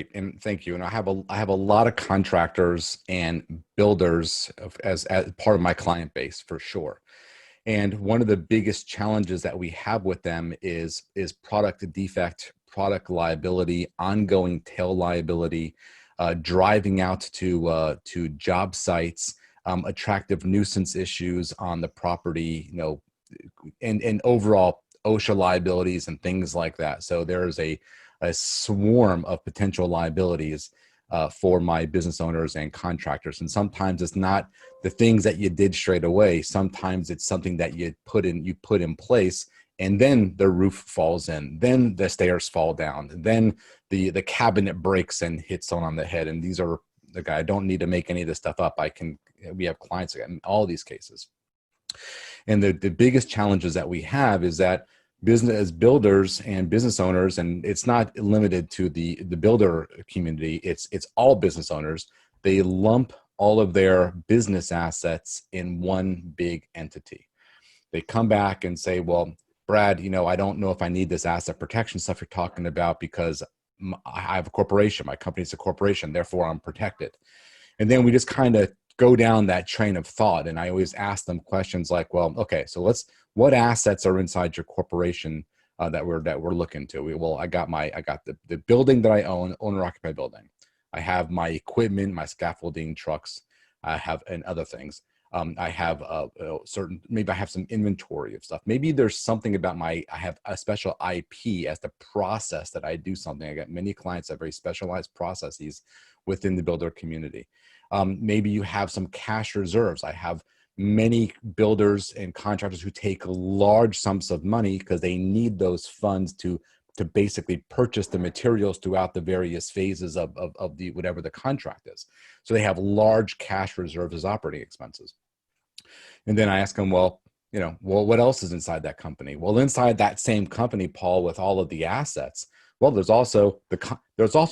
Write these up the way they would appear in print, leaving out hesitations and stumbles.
great, and thank you. And I have a lot of contractors and builders as part of my client base for sure. And one of the biggest challenges that we have with them is product defect, product liability, ongoing tail liability, driving out to job sites, attractive nuisance issues on the property, and overall OSHA liabilities and things like that. So there is a swarm of potential liabilities for my business owners and contractors. And sometimes it's not the things that you did straight away. Sometimes it's something that you put in place, and then the roof falls in, then the stairs fall down, then the cabinet breaks and hits someone on the head. And these are I don't need to make any of this stuff up. We have clients in all these cases. And the biggest challenges that we have is that business builders and business owners, and it's not limited to the builder community, it's all business owners, they lump all of their business assets in one big entity. They come back and say, well, Brad, I don't know if I need this asset protection stuff you're talking about because I have a corporation, my company's a corporation, therefore I'm protected. And then we just kind of go down that train of thought. And I always ask them questions like, well, okay, so what assets are inside your corporation that we're looking to? I got the building that I own, owner occupied building. I have my equipment, my scaffolding trucks, and other things. I have maybe I have some inventory of stuff. Maybe there's something about I have a special IP as the process that I do something. I got many clients that have very specialized processes within the builder community. Maybe you have some cash reserves. I have many builders and contractors who take large sums of money because they need those funds to basically purchase the materials throughout the various phases of the whatever the contract is. So they have large cash reserves as operating expenses. And then I ask them, well, what else is inside that company? Well, inside that same company, Paul, with all of the assets, well, there's also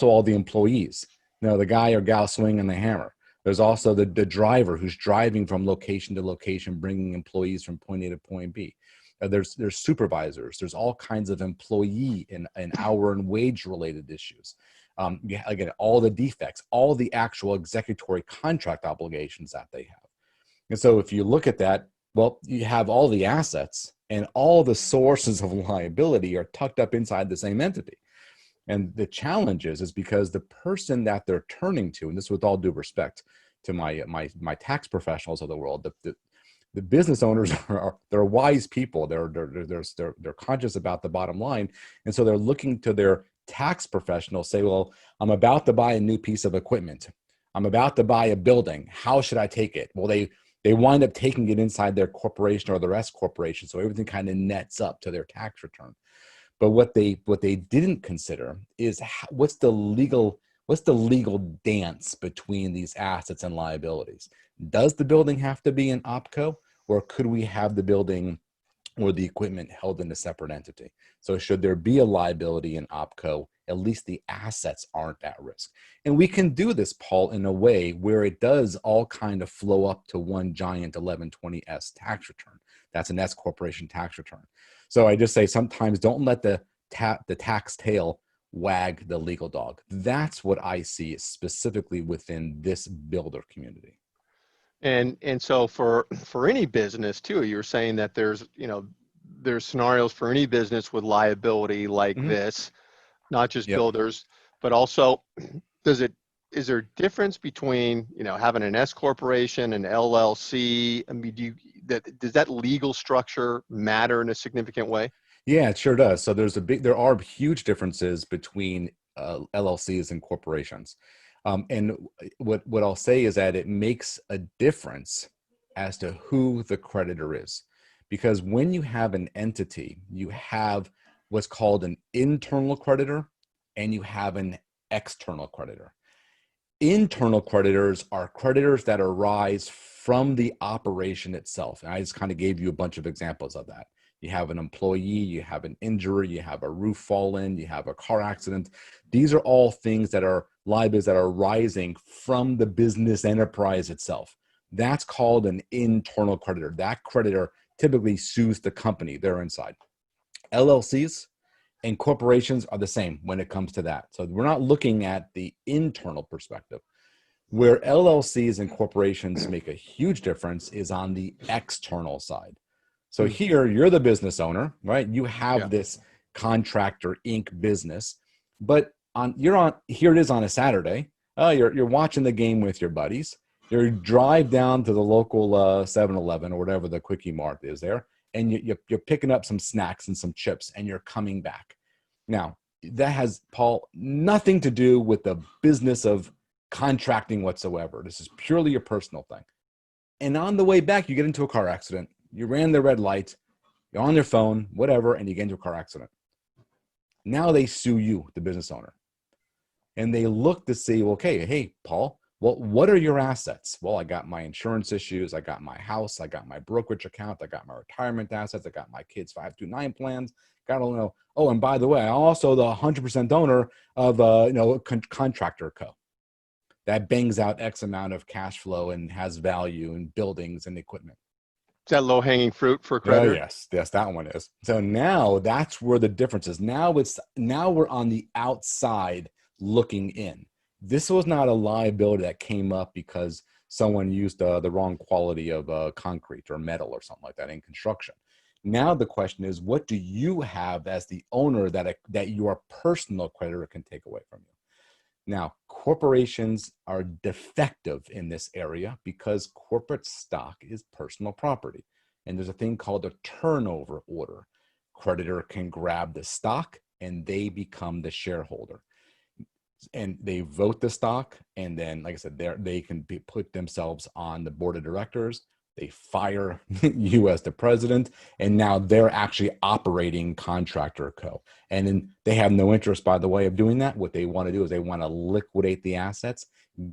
all the employees. The guy or gal swinging the hammer. There's also the driver who's driving from location to location, bringing employees from point A to point B. There's supervisors. There's all kinds of employee and hour and wage related issues. Again, all the defects, all the actual executory contract obligations that they have. And so if you look at that, well, you have all the assets and all the sources of liability are tucked up inside the same entity. And the challenge is because the person that they're turning to, and this with all due respect to my tax professionals of the world, the business owners they're wise people. They're conscious about the bottom line, and so they're looking to their tax professionals. Say, well, I'm about to buy a new piece of equipment. I'm about to buy a building. How should I take it? Well, they wind up taking it inside their corporation or their S corporation, so everything kind of nets up to their tax return. But what they didn't consider is what's the legal dance between these assets and liabilities. Does the building have to be an OpCo, or could we have the building or the equipment held in a separate entity? So should there be a liability in OpCo, at least the assets aren't at risk. And we can do this, Paul, in a way where it does all kind of flow up to one giant 1120S tax return. That's an S corporation tax return. So I just say sometimes don't let the tax tail wag the legal dog. That's what I see specifically within this builder community. And so for any business too, you're saying that there's scenarios for any business with liability like this, not just builders, but also is there a difference between having an S corporation, an LLC? I mean, does that legal structure matter in a significant way? Yeah, it sure does. So there are huge differences between LLCs and corporations. And what I'll say is that it makes a difference as to who the creditor is. Because when you have an entity, you have what's called an internal creditor and you have an external creditor. Internal creditors are creditors that arise from the operation itself. And I just kind of gave you a bunch of examples of that. You have an employee, you have an injury, you have a roof fall in, you have a car accident. These are all things that are liabilities that are arising from the business enterprise itself. That's called an internal creditor. That creditor typically sues the company they're inside. LLCs And corporations are the same when it comes to that. So we're not looking at the internal perspective. Where LLCs and corporations make a huge difference is on the external side. So here you're the business owner, right? You have this contractor Inc. business, but here it is on a Saturday. You're watching the game with your buddies. You drive down to the local 7-Eleven or whatever the quickie mart is there, and you're picking up some snacks and some chips, and you're coming back. Now, that has, Paul, nothing to do with the business of contracting whatsoever. This is purely a personal thing. And on the way back, you get into a car accident. You ran the red light, you're on your phone, whatever, and you get into a car accident. Now they sue you, the business owner. And they look to see, okay, hey, Paul, well, what are your assets? Well, I got my insurance issues. I got my house. I got my brokerage account. I got my retirement assets. I got my kids' 529 plans. Got to know. Oh, and by the way, I'm also the 100% owner of Contractor Co. That bangs out X amount of cash flow and has value in buildings and equipment. Is that low-hanging fruit for a creditor? Yes, that one is. So now that's where the difference is. Now we're on the outside looking in. This was not a liability that came up because someone used the wrong quality of concrete or metal or something like that in construction. Now the question is, what do you have as the owner that your personal creditor can take away from you? Now, corporations are defective in this area because corporate stock is personal property. And there's a thing called a turnover order. Creditor can grab the stock and they become the shareholder. And they vote the stock. And then, like I said, they can put themselves on the board of directors. They fire you as the president, and now they're actually operating Contractor Co. And then they have no interest, by the way, of doing that. What they want to do is they want to liquidate the assets,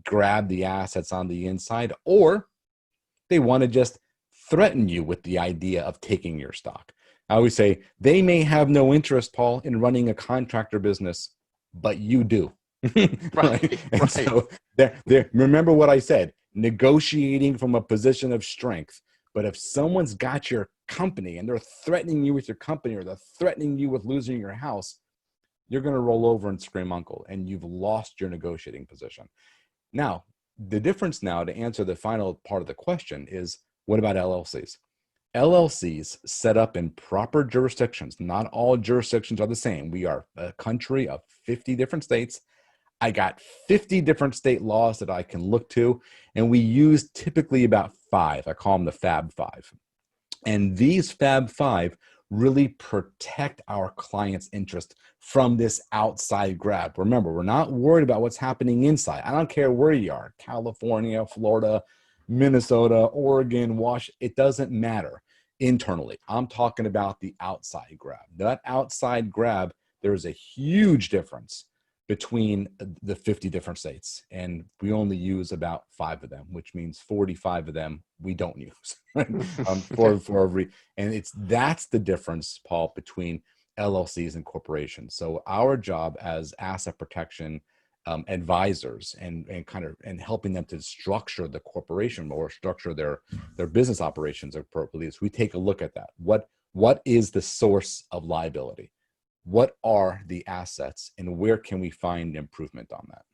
grab the assets on the inside, or they want to just threaten you with the idea of taking your stock. I always say they may have no interest, Paul, in running a contractor business, but you do. Right. And so remember what I said. Negotiating from a position of strength. But if someone's got your company and they're threatening you with your company, or they're threatening you with losing your house, you're going to roll over and scream uncle, and you've lost your negotiating position. Now, the difference now, to answer the final part of the question, is what about LLCs? LLCs set up in proper jurisdictions. Not all jurisdictions are the same. We are a country of 50 different states. I got 50 different state laws that I can look to, and we use typically about 5. I call them the Fab 5. And these Fab 5 really protect our client's interest from this outside grab. Remember, we're not worried about what's happening inside. I don't care where you are, California, Florida, Minnesota, Oregon, Washington, it doesn't matter internally. I'm talking about the outside grab. That outside grab, there's a huge difference between the 50 different states, and we only use about 5 of them, which means 45 of them we don't use. Right? And that's the difference, Paul, between LLCs and corporations. So our job as asset protection advisors and helping them to structure the corporation or structure their business operations appropriately is we take a look at that. What is the source of liability? What are the assets, and where can we find improvement on that?